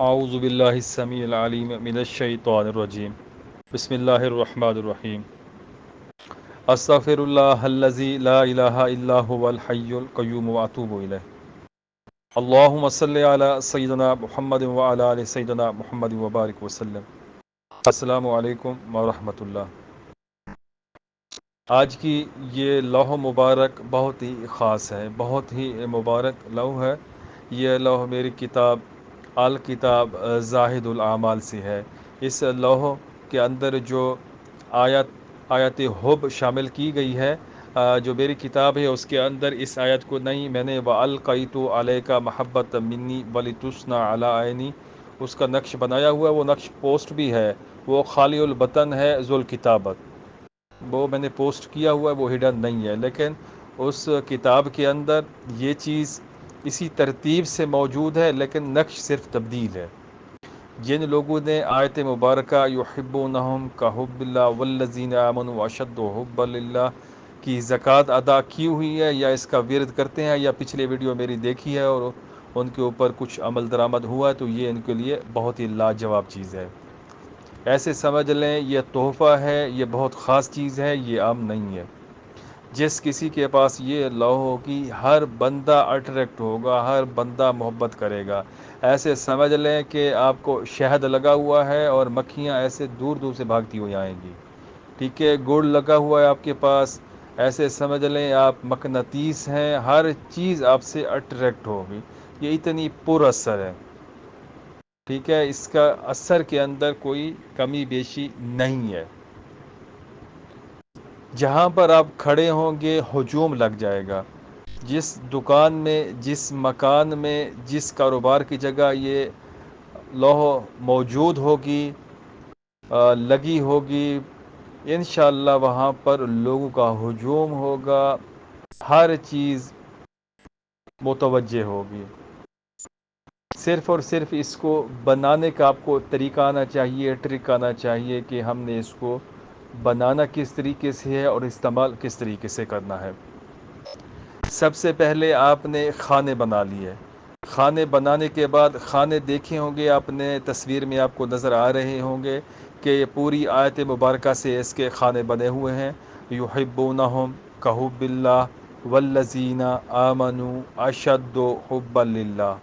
اعوذ باللہ السمیع العلیم من الشیطان الرجیم بسم اللہ الرحمن الرحیم استغفر اللہ الذی لا الہ الا هو الحی القیوم واتوب الیہ اللہم صلی علی سیدنا محمد وعلی آل سیدنا محمد وبارک وسلم۔ السلام علیکم ورحمۃ اللہ۔ آج کی یہ لوح مبارک بہت ہی خاص ہے، بہت ہی مبارک لوح ہے۔ یہ لوح میری کتاب الکتاب زاہد الاعمال سے ہے۔ اس لوح کے اندر جو آیت حب شامل کی گئی ہے، جو میری کتاب ہے اس کے اندر اس آیت کو نہیں، میں نے وَأَلْقَيْتُ عَلَيْكَ مَحَبَّةً مِّنِّي وَلِتُصْنَعَ عَلَىٰ عَيْنِي اس کا نقش بنایا ہوا ہے، وہ نقش پوسٹ بھی ہے، وہ خالی البطن ہے ذوالکتابت، وہ میں نے پوسٹ کیا ہوا ہے، وہ ہڈن نہیں ہے، لیکن اس کتاب کے اندر یہ چیز اسی ترتیب سے موجود ہے، لیکن نقش صرف تبدیل ہے۔ جن لوگوں نے آیت مبارکہ یحبونہم کحب اللہ والذین آمنوا اشد حبا للہ کی زکوٰۃ ادا کی ہوئی ہے، یا اس کا ورد کرتے ہیں، یا پچھلے ویڈیو میری دیکھی ہے اور ان کے اوپر کچھ عمل درآمد ہوا ہے، تو یہ ان کے لیے بہت ہی لاجواب چیز ہے۔ ایسے سمجھ لیں یہ تحفہ ہے، یہ بہت خاص چیز ہے، یہ عام نہیں ہے۔ جس کسی کے پاس یہ لوح ہوگی، ہر بندہ اٹریکٹ ہوگا، ہر بندہ محبت کرے گا۔ ایسے سمجھ لیں کہ آپ کو شہد لگا ہوا ہے اور مکھیاں ایسے دور دور سے بھاگتی ہوئی آئیں گی، ٹھیک ہے، گڑ لگا ہوا ہے آپ کے پاس، ایسے سمجھ لیں آپ مقناطیس ہیں، ہر چیز آپ سے اٹریکٹ ہوگی، یہ اتنی پر اثر ہے، ٹھیک ہے، اس کا اثر کے اندر کوئی کمی بیشی نہیں ہے۔ جہاں پر آپ کھڑے ہوں گے ہجوم لگ جائے گا، جس دکان میں، جس مکان میں، جس کاروبار کی جگہ یہ لوح موجود ہوگی، لگی ہوگی، انشاءاللہ وہاں پر لوگوں کا ہجوم ہوگا، ہر چیز متوجہ ہوگی۔ صرف اور صرف اس کو بنانے کا آپ کو طریقہ آنا چاہیے، ٹرک آنا چاہیے کہ ہم نے اس کو بنانا کس طریقے سے ہے اور استعمال کس طریقے سے کرنا ہے۔ سب سے پہلے آپ نے کھانے بنا لیے، کھانے بنانے کے بعد کھانے دیکھے ہوں گے آپ نے، تصویر میں آپ کو نظر آ رہے ہوں گے کہ یہ پوری آیت مبارکہ سے اس کے کھانے بنے ہوئے ہیں۔ یحبونہم کحب اللہ والذین آمنوا اشد حبا للہ،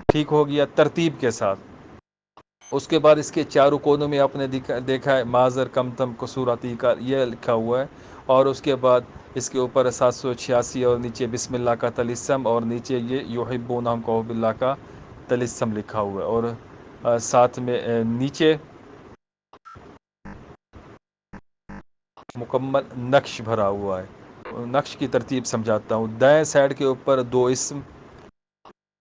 ٹھیک ہو گیا ترتیب کے ساتھ۔ اس کے بعد اس کے چاروں کونوں میں آپ نے دیکھا ہے معذر کمتم قصوراتی کا یہ لکھا ہوا ہے، اور اس کے بعد اس کے اوپر 786 اور نیچے بسم اللہ کا طلسم، اور نیچے یہ یحبونہم کحب اللہ کا طلسم لکھا ہوا ہے، اور ساتھ میں نیچے مکمل نقش بھرا ہوا ہے۔ نقش کی ترتیب سمجھاتا ہوں، دائیں سائڈ کے اوپر 2 اسم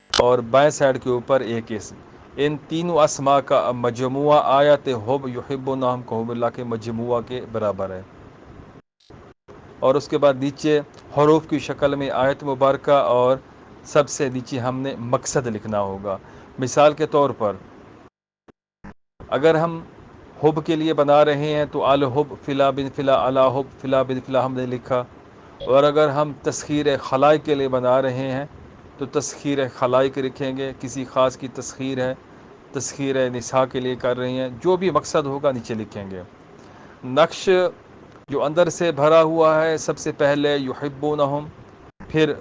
اور بائیں سائڈ کے اوپر 1 اسم، ان تینوں اسماء کا مجموعہ آیت حب یحبونہم کحب اللہ کے مجموعہ کے برابر ہے۔ اور اس کے بعد نیچے حروف کی شکل میں آیت مبارکہ، اور سب سے نیچے ہم نے مقصد لکھنا ہوگا۔ مثال کے طور پر اگر ہم حب کے لیے بنا رہے ہیں تو الحب فلا بن فلا علی حب فلا بن فلا ہم نے لکھا، اور اگر ہم تسخیر خلائق کے لیے بنا رہے ہیں تو تسخیر خلائق لکھیں گے، کسی خاص کی تسخیر ہے، تسخیر نساء کے لیے کر رہے ہیں، جو بھی مقصد ہوگا نیچے لکھیں گے۔ نقش جو اندر سے بھرا ہوا ہے، سب سے پہلے یحبونہم، پھر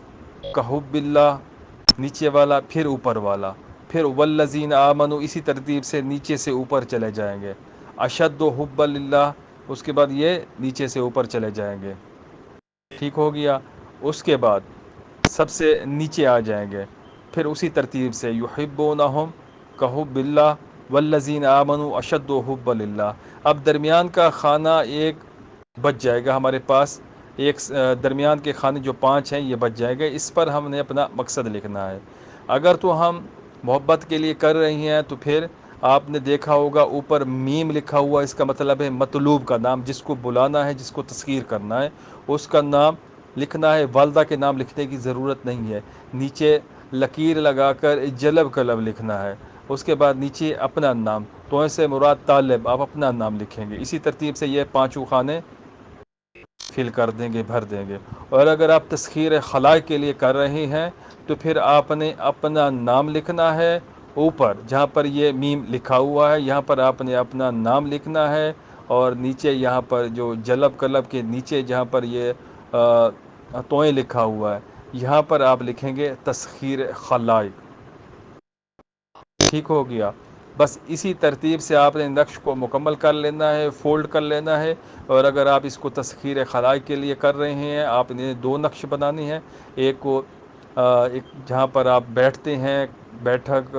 کحب اللہ نیچے والا، پھر اوپر والا، پھر والذین آمنوا، اسی ترتیب سے نیچے سے اوپر چلے جائیں گے، اشد حبا للہ، اس کے بعد یہ نیچے سے اوپر چلے جائیں گے، ٹھیک ہو گیا۔ اس کے بعد سب سے نیچے آ جائیں گے، پھر اسی ترتیب سے یحبونہم کحب اللہ والذین آمنوا اشد حبا للہ۔ اب درمیان کا خانہ ایک بچ جائے گا ہمارے پاس، ایک درمیان کے خانے جو 5 ہیں یہ بچ جائے گا، اس پر ہم نے اپنا مقصد لکھنا ہے۔ اگر تو ہم محبت کے لیے کر رہی ہیں تو پھر آپ نے دیکھا ہوگا اوپر میم لکھا ہوا، اس کا مطلب ہے مطلوب کا نام، جس کو بلانا ہے، جس کو تسخیر کرنا ہے اس کا نام لکھنا ہے، والدہ کے نام لکھنے کی ضرورت نہیں ہے، نیچے لکیر لگا کر جلب قلم لکھنا ہے، اس کے بعد نیچے اپنا نام، تو ایسے مراد طالب، آپ اپنا نام لکھیں گے، اسی ترتیب سے یہ 5 خانے فل کر دیں گے، بھر دیں گے۔ اور اگر آپ تسخیر خلائق کے لیے کر رہے ہیں تو پھر آپ نے اپنا نام لکھنا ہے، اوپر جہاں پر یہ میم لکھا ہوا ہے یہاں پر آپ نے اپنا نام لکھنا ہے، اور نیچے یہاں پر جو جلب قلب کے نیچے جہاں پر یہ توئیں لکھا ہوا ہے یہاں پر آپ لکھیں گے تسخیر خلائق۔ ٹھیک ہو گیا؟ بس اسی ترتیب سے آپ نے نقش کو مکمل کر لینا ہے، فولڈ کر لینا ہے۔ اور اگر آپ اس کو تسخیر خلائق کے لیے کر رہے ہیں، آپ نے دو نقش بنانے ہیں، ایک کو ایک جہاں پر آپ بیٹھتے ہیں، بیٹھک،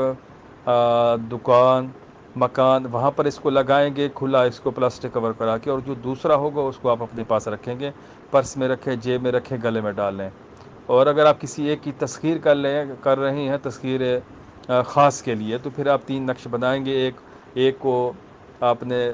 دکان، مکان، وہاں پر اس کو لگائیں گے کھلا، اس کو پلاسٹک کور کرا کے، اور جو دوسرا ہوگا اس کو آپ اپنے پاس رکھیں گے، پرس میں رکھیں، جیب میں رکھیں، گلے میں ڈال لیں۔ اور اگر آپ کسی ایک کی تسخیر کر رہے ہیں، تسخیر خاص کے لیے، تو پھر آپ تین نقش بنائیں گے۔ ایک کو آپ نے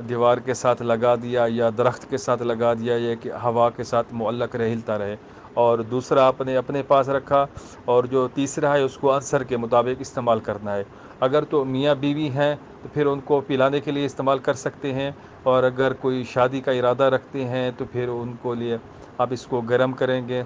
دیوار کے ساتھ لگا دیا یا درخت کے ساتھ لگا دیا، یہ کہ ہوا کے ساتھ معلق رہے، ہلتا رہے، اور دوسرا آپ نے اپنے پاس رکھا، اور جو تیسرا ہے اس کو عنصر کے مطابق استعمال کرنا ہے۔ اگر تو میاں بیوی ہیں تو پھر ان کو پلانے کے لیے استعمال کر سکتے ہیں، اور اگر کوئی شادی کا ارادہ رکھتے ہیں تو پھر ان کو لیے آپ اس کو گرم کریں گے،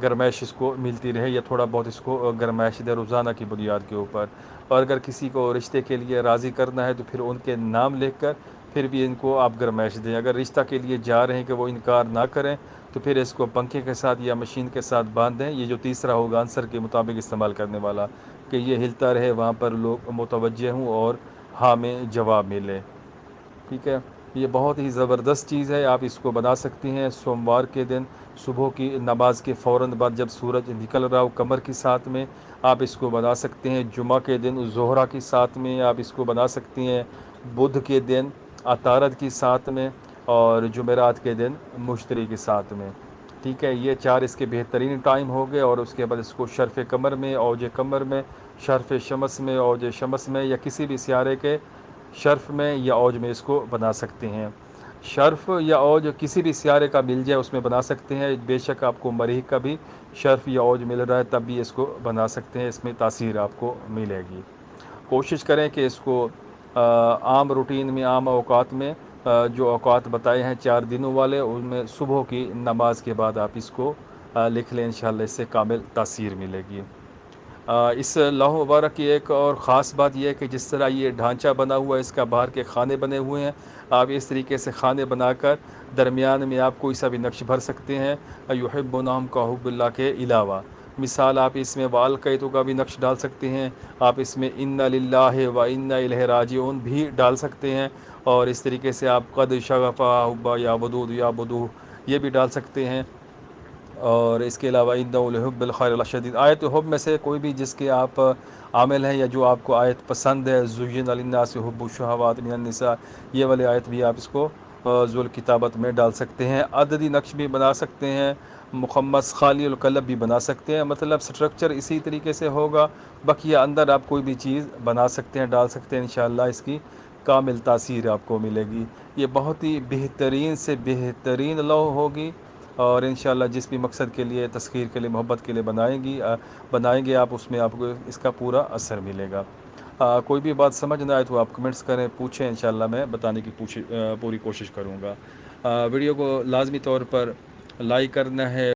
گرمائش اس کو ملتی رہے، یا تھوڑا بہت اس کو گرمائش دے روزانہ کی بنیاد کے اوپر۔ اور اگر کسی کو رشتے کے لیے راضی کرنا ہے تو پھر ان کے نام لکھ کر پھر بھی ان کو آپ گرمائش دیں۔ اگر رشتہ کے لیے جا رہے ہیں کہ وہ انکار نہ کریں تو پھر اس کو پنکھے کے ساتھ یا مشین کے ساتھ باندھ دیں۔ یہ جو تیسرا ہوگا عنصر کے مطابق استعمال کرنے والا، کہ یہ ہلتا رہے، وہاں پر لوگ متوجہ ہوں اور ہاں میں جواب ملے۔ ٹھیک ہے؟ یہ بہت ہی زبردست چیز ہے، آپ اس کو بنا سکتی ہیں۔ سوموار کے دن صبح کی نماز کے فوراً بعد جب سورج نکل رہا ہو قمر کی ساتھ میں، آپ اس کو بنا سکتے ہیں۔ جمعہ کے دن زہرہ کی ساتھ میں آپ اس کو بنا سکتی ہیں۔ بدھ کے دن عطارد کی ساتھ میں، اور جمعرات کے دن مشتری کے ساتھ میں۔ ٹھیک ہے؟ یہ چار اس کے بہترین ٹائم ہو گئے، اور اس کے بعد اس کو شرف قمر میں، اوج قمر میں، شرف شمس میں، اوج شمس میں، یا کسی بھی سیارے کے شرف میں یا اوج میں اس کو بنا سکتے ہیں۔ شرف یا اوج کسی بھی سیارے کا مل جائے اس میں بنا سکتے ہیں، بے شک آپ کو مریخ کا بھی شرف یا اوج مل رہا ہے تب بھی اس کو بنا سکتے ہیں، اس میں تاثیر آپ کو ملے گی۔ کوشش کریں کہ اس کو عام روٹین میں، عام اوقات میں، جو اوقات بتائے ہیں 4 دنوں والے، ان میں صبح کی نماز کے بعد آپ اس کو لکھ لیں، انشاءاللہ اس سے کامل تاثیر ملے گی۔ اس لوح مبارک کی ایک اور خاص بات یہ ہے کہ جس طرح یہ ڈھانچہ بنا ہوا ہے، اس کا باہر کے خانے بنے ہوئے ہیں، آپ اس طریقے سے خانے بنا کر درمیان میں آپ کوئی سا بھی نقش بھر سکتے ہیں، یحبونہم کا حب اللہ کے علاوہ۔ مثال آپ اس میں والقیتو کا بھی نقش ڈال سکتے ہیں، آپ اس میں انا للہ و انا الیہ راجعون بھی ڈال سکتے ہیں، اور اس طریقے سے آپ قد شغفا حبا یا بدود یا بدو یہ بھی ڈال سکتے ہیں۔ اور اس کے علاوہ انہ لحب الخیر لشدید، آیت حب میں سے کوئی بھی جس کے آپ عامل ہیں یا جو آپ کو آیت پسند ہے، زین للناس حب الشہوات من النساء، یہ والی آیت بھی آپ اس کو ذوال کتابت میں ڈال سکتے ہیں۔ عددی نقش بھی بنا سکتے ہیں، مخمس خالی القلب بھی بنا سکتے ہیں، مطلب سٹرکچر اسی طریقے سے ہوگا، بقیہ اندر آپ کوئی بھی چیز بنا سکتے ہیں، ڈال سکتے ہیں، انشاءاللہ اس کی کامل تاثیر آپ کو ملے گی۔ یہ بہت ہی بہترین سے بہترین لوح ہوگی، اور انشاءاللہ جس بھی مقصد کے لیے، تذکیر کے لیے، محبت کے لیے بنائیں گے آپ، اس میں آپ کو اس کا پورا اثر ملے گا۔ کوئی بھی بات سمجھ نہ آئے تو آپ کمنٹس کریں، پوچھیں، انشاءاللہ میں بتانے کی پوری کوشش کروں گا۔ ویڈیو کو لازمی طور پر لائک کرنا ہے۔